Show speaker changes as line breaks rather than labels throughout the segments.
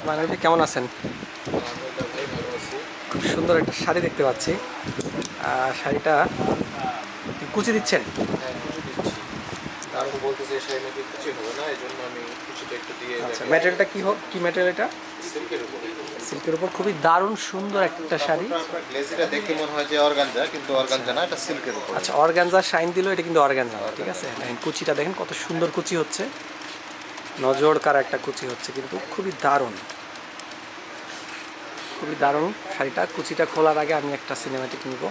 মানব ভাই কেমন আছেন? খুব সুন্দর একটা শাড়ি দেখতে পাচ্ছি। শাড়িটা কুচি দিচ্ছেন? আচ্ছা, ম্যাটেরিয়ালটা কি হোক, কি ম্যাটেরিয়াল এটা? সিল্কের উপর খুবই দারুণ সুন্দর একটা শাড়ি।
গ্লেজিটা দেখতে মনে হয় যে অর্গানজা, কিন্তু অর্গানজা না, এটা সিল্কের উপর।
আচ্ছা, অর্গানজা শাইন দিল, এটা কিন্তু অর্গানজা না, ঠিক আছে। দেখেন কুচিটা, দেখেন কত সুন্দর কুচি হচ্ছে, নজর কারা একটা কুচি হচ্ছে, কিন্তু খুবই দারুণ, খুবই দারুণ শাড়িটা। কুচিটা খোলার আগে আমি একটা সিনেমাটিক নিব,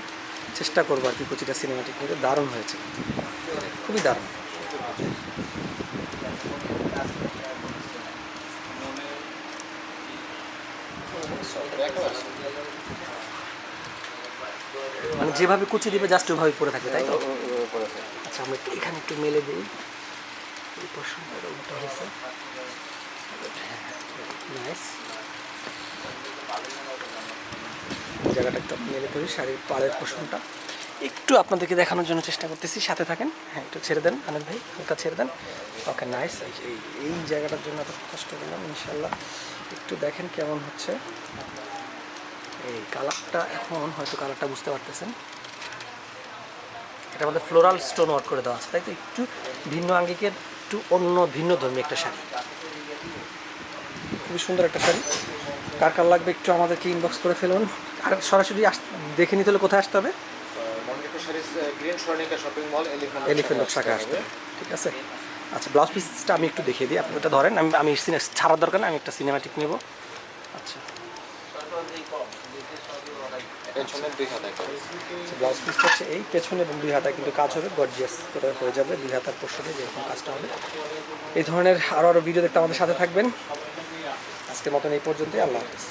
চেষ্টা করবো আর কি কুচিটা সিনেমাটিক নিতে। দারুণ হয়েছে, খুবই দারুণ। মানে যেভাবে কুচি দিবে জাস্ট ওইভাবে পরে থাকে, তাই তো? আচ্ছা, আমরা একটু এখানে একটু মেলে দিই, এই পোর্শনটা উল্টো হয়েছে। নাইস, জায়গাটা একটু মেলে ধরি, শাড়ির পাড়ের পোর্শনটা একটু আপনাদেরকে দেখানোর জন্য চেষ্টা করতেছি, সাথে থাকেন। হ্যাঁ, একটু ছেড়ে দেন আনন্দ ভাই, হালকা ছেড়ে দেন। ওকে, নাইস। এই জায়গাটার জন্য এত কষ্ট করলাম, ইনশাল্লাহ একটু দেখেন কেমন হচ্ছে। এই কালারটা, এখন হয়তো কালারটা বুঝতে পারতেছেন, এটা আমাদের ফ্লোরাল স্টোন ওয়ার্ক করে দেওয়া আছে, তাই তো? একটু ভিন্ন আঙ্গিকের, একটু অন্য ভিন্ন ধর্মী একটা শাড়ি, খুবই সুন্দর একটা শাড়ি। কার কার লাগবে একটু আমাদেরকে ইনবক্স করে ফেলুন। আর সরাসরি দেখে নিতে হলে কোথায় আসতে হবে? এলিফ্যান্ট রোড শাখায় আসতে হবে, ঠিক আছে। আচ্ছা, ব্লাউজ পিসটা আমি একটু দেখিয়ে দিই, আপনি ওটা ধরেন, আমি ছাড়ার দরকার না, আমি একটা সিনেমাটিক নেব। আচ্ছা, ব্লাউজ পিসটা হচ্ছে এই পেছনে এবং দুই হাতায় কিন্তু কাজ হবে, গর্জিয়াস করে হয়ে যাবে। দুই হাতার পোর্শনে যেরকম কাজটা হবে। এই ধরনের আরও ভিডিও দেখতে আমাদের সাথে থাকবেন। আজকের মতন এই পর্যন্তই, আল্লাহ হাফেজ।